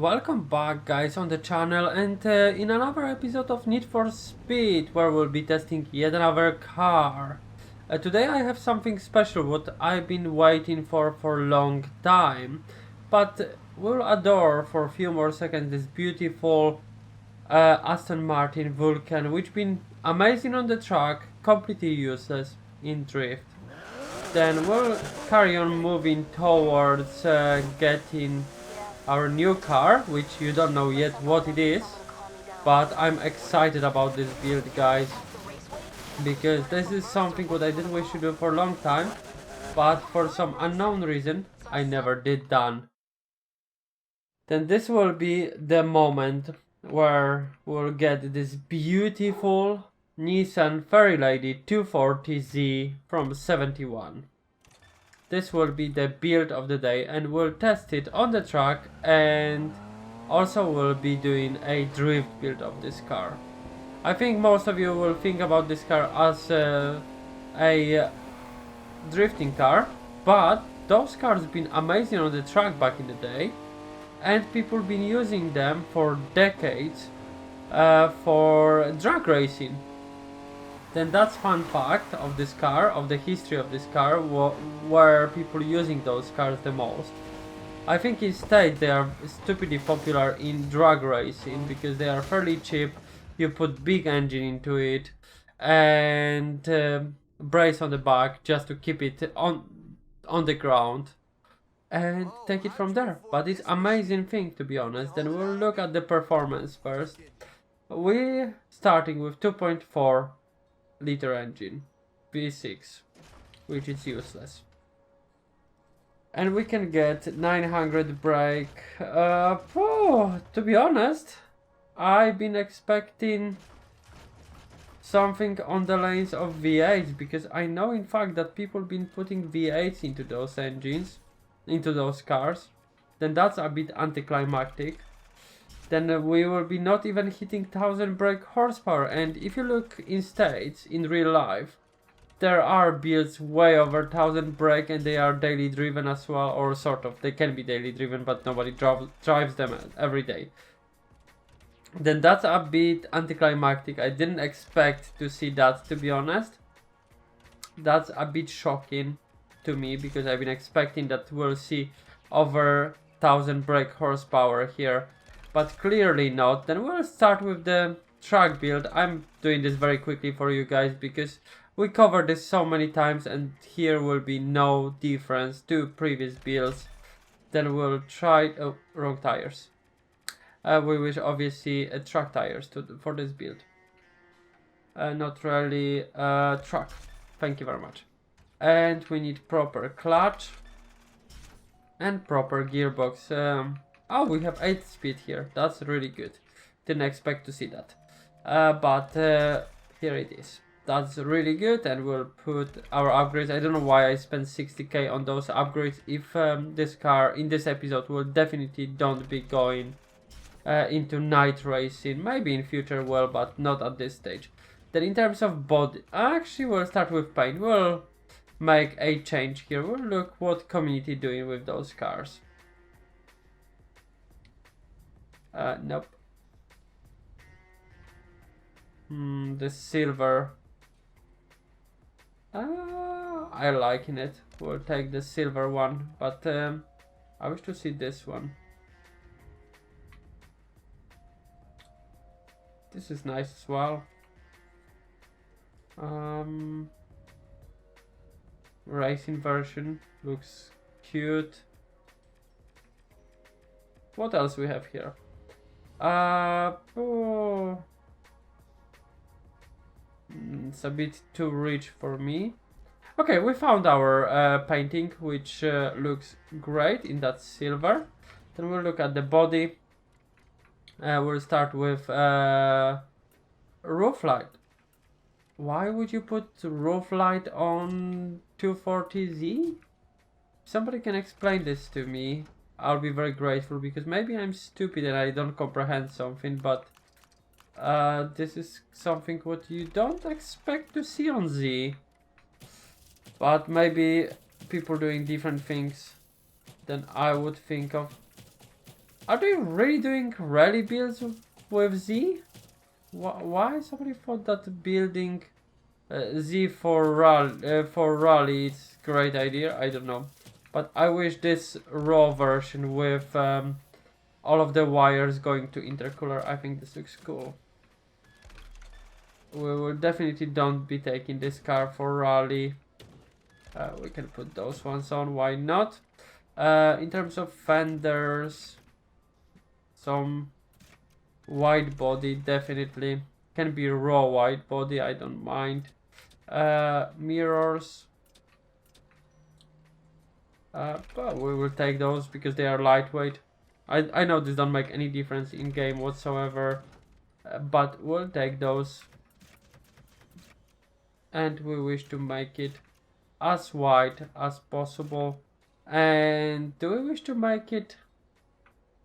Welcome back guys on the channel and in another episode of Need for Speed where we'll be testing yet another car. Today I have something special what I've been waiting for a long time, but we'll adore for a few more seconds this beautiful Aston Martin Vulcan, which been amazing on the track, completely useless in drift. Then we'll carry on moving towards getting our new car, which you don't know yet what it is, but I'm excited about this build guys, because this is something what I did wish to do for a long time, but for some unknown reason I never did done. Then this will be the moment where we'll get this beautiful Nissan Fairlady 240Z from 71. This will be the build of the day and we'll test it on the track, and also we'll be doing a drift build of this car. I think most of you will think about this car as a drifting car, but those cars been amazing on the track back in the day and people been using them for decades for drag racing. Then that's fun fact of this car, of the history of this car, where people using those cars the most. I think instead they are stupidly popular in drag racing because they are fairly cheap. You put big engine into it and brace on the back just to keep it on the ground and take it from there. But it's amazing thing, to be honest. Then we'll look at the performance first. We're starting with 2.4 liter engine V6, which is useless, and we can get 900 brake. To be honest, I've been expecting something on the lines of V8s, because I know in fact that people been putting V8s into those engines, into those cars. Then that's a bit anticlimactic. Then we will be not even hitting 1000 brake horsepower, and if you look in States, in real life, there are builds way over 1000 brake and they are daily driven as well, or sort of, they can be daily driven but nobody drives them every day. Then that's a bit anticlimactic. I didn't expect to see that, to be honest. That's a bit shocking to me because I've been expecting that we'll see over 1000 brake horsepower here, but clearly not. Then we'll start with the track build. I'm doing this very quickly for you guys because we covered this so many times and here will be no difference to previous builds. Then we'll try, oh, wrong tires. We wish obviously track tires for this build. Not really truck. Thank you very much. And we need proper clutch and proper gearbox. Oh, we have 8 speed here. That's really good. Didn't expect to see that. But here it is. That's really good, and we'll put our upgrades. I don't know why I spent 60k on those upgrades if this car in this episode will definitely don't be going into night racing. Maybe in future well, but not at this stage. Then in terms of body, actually we'll start with paint. We'll make a change here. We'll look what community doing with those cars. Nope. The silver. I liking it. We'll take the silver one, but I wish to see this one. This is nice as well. Racing version looks cute. What else we have here? It's a bit too rich for me. Okay, we found our painting, which looks great in that silver. Then we'll look at the body. We'll start with roof light. Why would you put roof light on 240Z? Somebody can explain this to me. I'll be very grateful, because maybe I'm stupid and I don't comprehend something, but this is something what you don't expect to see on Z. But maybe people doing different things than I would think of. Are they really doing rally builds with Z? Why somebody thought that building Z for rally is a great idea? I don't know. But I wish this raw version with all of the wires going to intercooler. I think this looks cool. We will definitely don't be taking this car for rally. We can put those ones on, why not? In terms of fenders, some wide body definitely. Can be raw wide body, I don't mind. Mirrors. But we will take those because they are lightweight. I know this don't make any difference in game whatsoever. But we'll take those. And we wish to make it as wide as possible. And do we wish to make it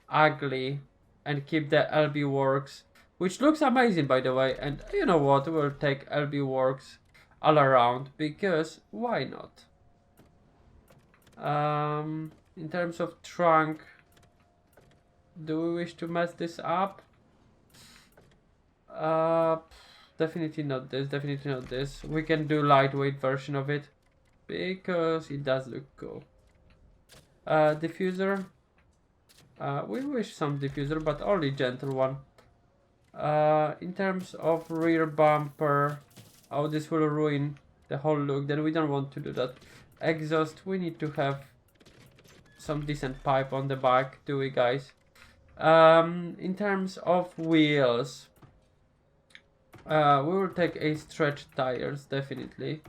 ugly and keep the LB Works, which looks amazing by the way, and you know what, we'll take LB Works all around because why not? In terms of trunk, do we wish to mess this up? Definitely not this. We can do lightweight version of it because it does look cool. Diffuser. We wish some diffuser, but only gentle one. In terms of rear bumper, oh, this will ruin the whole look. Then we don't want to do that. Exhaust, we need to have some decent pipe on the back, do we, guys? In terms of wheels, we will take a stretched tires, definitely.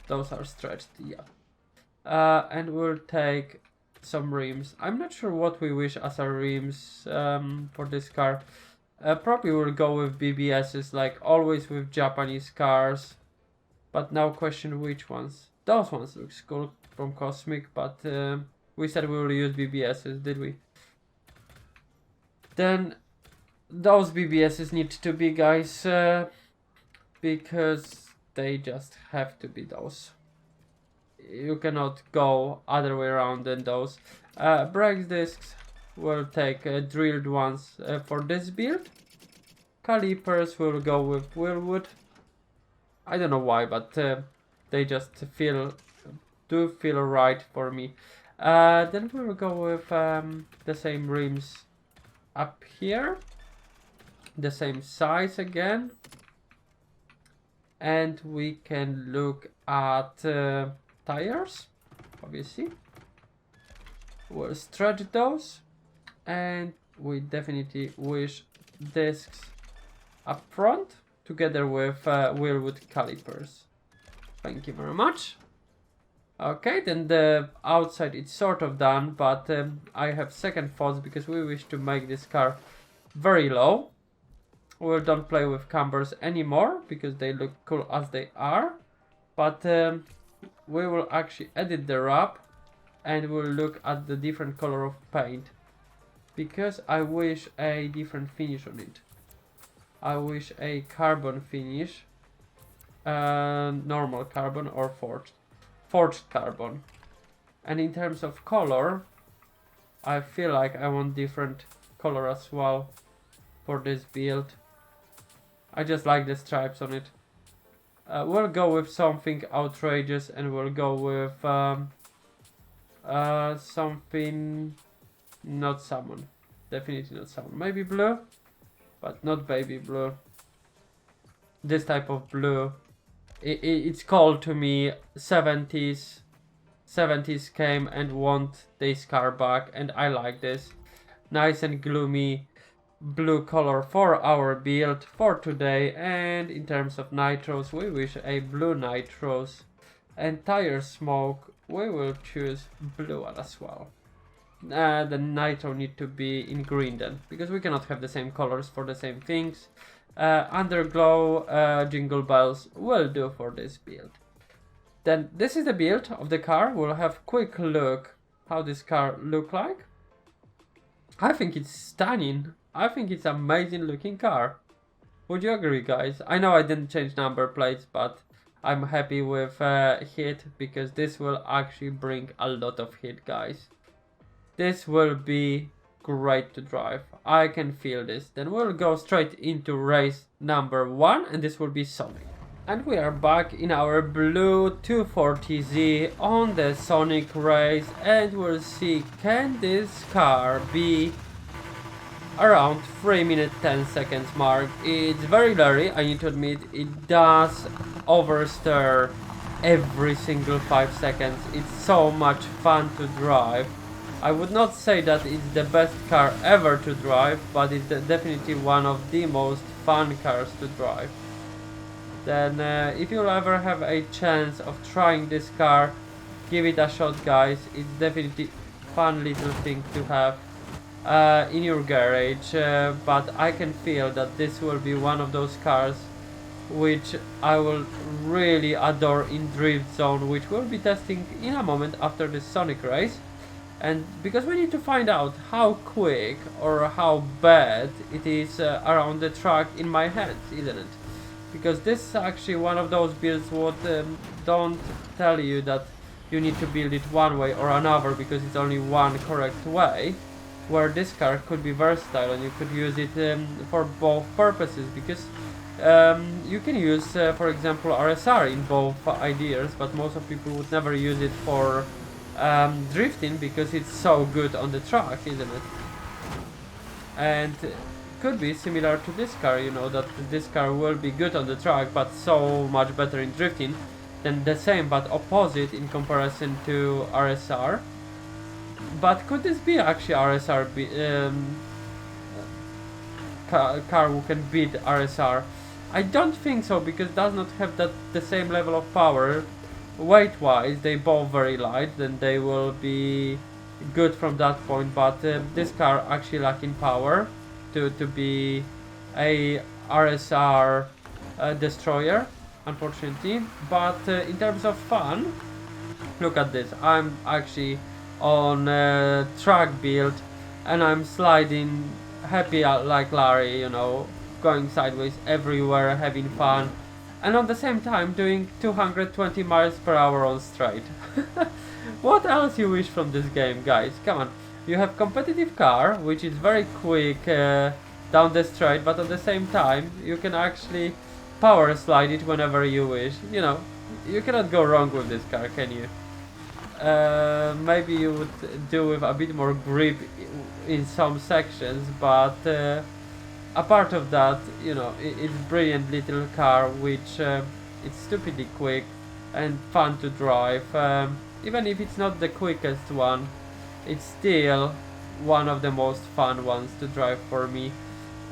Those are stretched, yeah. And we'll take some rims. I'm not sure what we wish as our rims for this car. Probably we'll go with BBSs, like always with Japanese cars. But now question which ones. Those ones looks cool from Cosmic, but we said we will use BBSs, did we? Then those BBSs need to be, guys, because they just have to be those. You cannot go other way around than those. Brake discs, we'll take drilled ones for this build. Calipers will go with Willwood. I don't know why, but they just do feel right for me. Then we'll go with the same rims up here, the same size again, and we can look at tires. Obviously, we'll stretch those, and we definitely wish discs up front together with Willwood calipers. Thank you very much. Okay, then the outside is sort of done, but I have second thoughts because we wish to make this car very low. We don't play with cambers anymore because they look cool as they are, but we will actually edit the wrap and we'll look at the different color of paint because I wish a different finish on it. I wish a carbon finish, normal carbon or forged carbon. And in terms of color, I feel like I want different color as well for this build. I just like the stripes on it. We'll go with something outrageous and we'll go with something not salmon. Definitely not salmon. Maybe blue, but not baby blue. This type of blue. It's called to me 70s. 70s came and want this car back, and I like this. Nice and gloomy blue color for our build for today. And in terms of nitros, we wish a blue nitros. And tire smoke, we will choose blue one as well. The nitro need to be in green then, because we cannot have the same colors for the same things. Underglow, jingle bells will do for this build. Then this is the build of the car. We'll have a quick look how this car look like. I think it's stunning. I think it's amazing looking car. Would you agree, guys? I know I didn't change number plates, but I'm happy with hit, because this will actually bring a lot of hit, guys. This will be great to drive. I can feel this. Then we'll go straight into race number 1, and this will be Sonic. And we are back in our blue 240Z on the Sonic race, and we'll see, can this car be around 3 minutes 10 seconds mark. It's very blurry, I need to admit. It does oversteer every single 5 seconds. It's so much fun to drive. I would not say that it's the best car ever to drive, but it's definitely one of the most fun cars to drive. Then if you'll ever have a chance of trying this car, give it a shot, guys. It's definitely fun little thing to have in your garage, but I can feel that this will be one of those cars which I will really adore in Drift Zone, which we'll be testing in a moment after this Sonic race. And because we need to find out how quick or how bad it is around the track in my hands, isn't it? Because this is actually one of those builds what don't tell you that you need to build it one way or another, because it's only one correct way, where this car could be versatile and you could use it for both purposes, because you can use for example RSR in both ideas, but most of people would never use it for drifting because it's so good on the track, isn't it? And could be similar to this car, you know, that this car will be good on the track but so much better in drifting, than the same but opposite in comparison to RSR. But could this be actually RSR car who can beat RSR? I don't think so, because it does not have the same level of power. Weight wise they both very light, then they will be good from that point, but this car actually lacking power to be a RSR destroyer, unfortunately. But in terms of fun, look at this. I'm actually on track build and I'm sliding happy like Larry, you know, going sideways everywhere, having fun, and at the same time doing 220 miles per hour on straight. What else you wish from this game, guys? Come on. You have competitive car which is very quick down the straight, but at the same time you can actually power slide it whenever you wish. You know, you cannot go wrong with this car, can you? Maybe you would do with a bit more grip in some sections, but apart of that, you know, it's brilliant little car which it's stupidly quick and fun to drive. Even if it's not the quickest one, it's still one of the most fun ones to drive for me.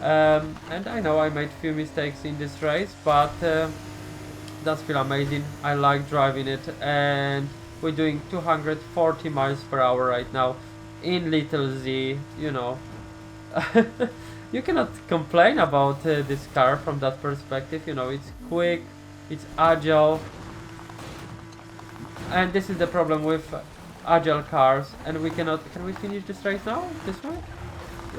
And I know I made few mistakes in this race, but that's still amazing. I like driving it, and we're doing 240 miles per hour right now in little Z, you know. You cannot complain about this car from that perspective, you know, it's quick, it's agile. And this is the problem with agile cars, and we cannot. Can we finish this race now? This way?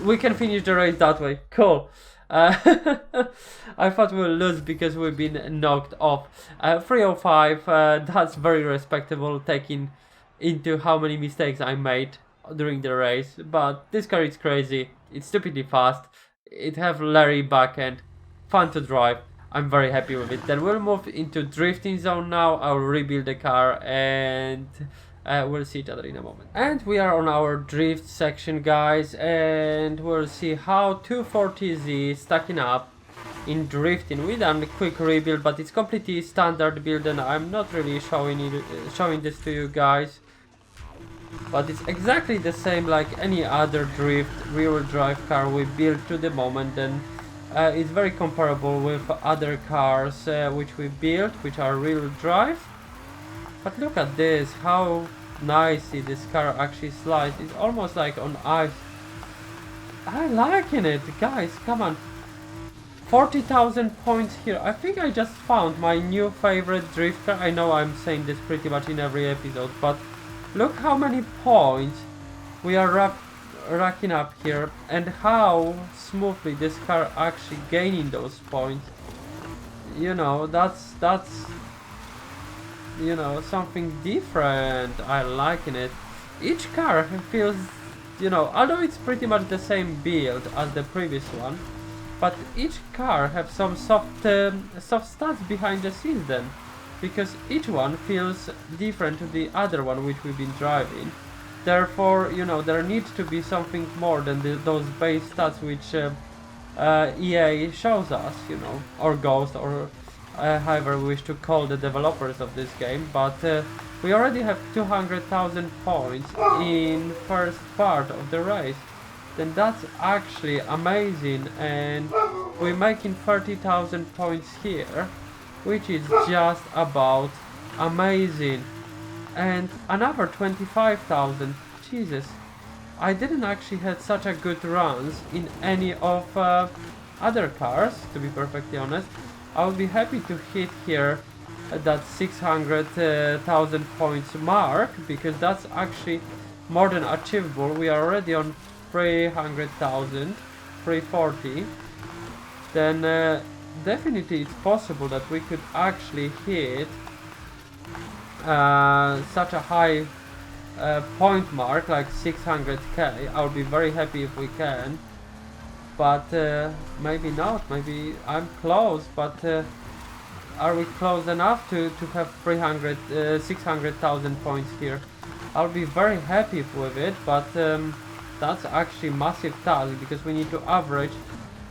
We can finish the race that way. Cool. I thought we'll lose because we've been knocked off. 305, that's very respectable, taking into how many mistakes I made during the race. But this car is crazy. It's stupidly fast. It have Larry backend. Fun to drive. I'm very happy with it. Then we'll move into drifting zone now. I'll rebuild the car and we'll see each other in a moment. And we are on our drift section, guys, and we'll see how 240Z is stacking up in drifting. We done a quick rebuild, but it's completely standard build and I'm not really showing this to you guys. But it's exactly the same like any other drift rear drive car we built to the moment, and it's very comparable with other cars which we built, which are rear drive. But look at this, how nicely this car actually slides. It's almost like on ice. I liking it, guys, come on. 40,000 points here. I think I just found my new favorite drift car. I know I'm saying this pretty much in every episode, but look how many points we are racking up here, and how smoothly this car actually gaining those points. You know, that's you know, something different. I liking it. Each car feels, you know, although it's pretty much the same build as the previous one, but each car have some soft stats behind the scenes then, because each one feels different to the other one which we've been driving. Therefore, you know, there needs to be something more than those base stats which EA shows us, you know, or Ghost, or however we wish to call the developers of this game. But we already have 200,000 points in first part of the race. Then that's actually amazing, and we're making 30,000 points here, which is just about amazing. And another 25,000. Jesus, I didn't actually had such a good runs in any of other cars, to be perfectly honest. I would be happy to hit here that 600,000 points mark, because that's actually more than achievable. We are already on 300,000, 340. Then definitely it's possible that we could actually hit such a high point mark like 600k. I would be very happy if we can, but maybe not. Maybe I'm close, but are we close enough to have 600,000 points here? I'll be very happy with it, but that's actually massive task, because we need to average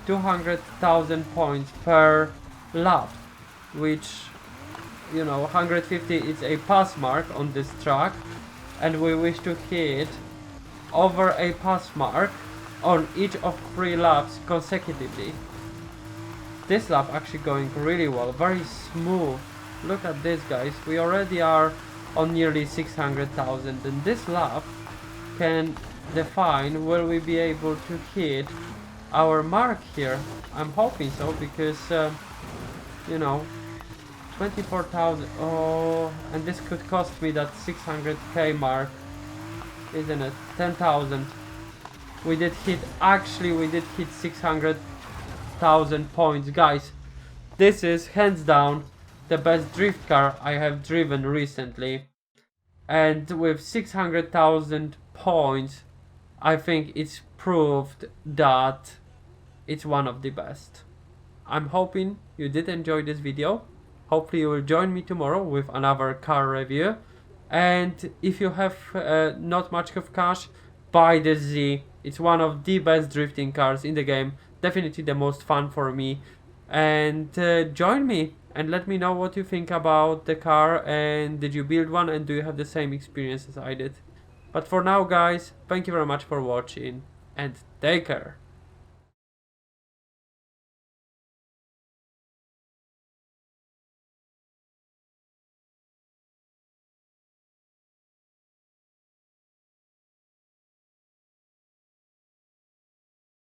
200,000 points per lap, which, you know, 150 is a pass mark on this track, and we wish to hit over a pass mark on each of 3 laps consecutively. This lap actually going really well, very smooth. Look at this, guys, we already are on nearly 600,000, and this lap can define will we be able to hit our mark here. I'm hoping so, because you know, 24,000. Oh, and this could cost me that 600k mark, isn't it? 10,000. We did hit 600,000 points, guys. This is hands down the best drift car I have driven recently, and with 600,000 points, I think it's proved that it's one of the best. I'm hoping you did enjoy this video. Hopefully you will join me tomorrow with another car review. And if you have not much of cash, buy the Z. It's one of the best drifting cars in the game. Definitely the most fun for me. And join me and let me know what you think about the car, and did you build one, and do you have the same experience as I did. But for now, guys, thank you very much for watching, and take care.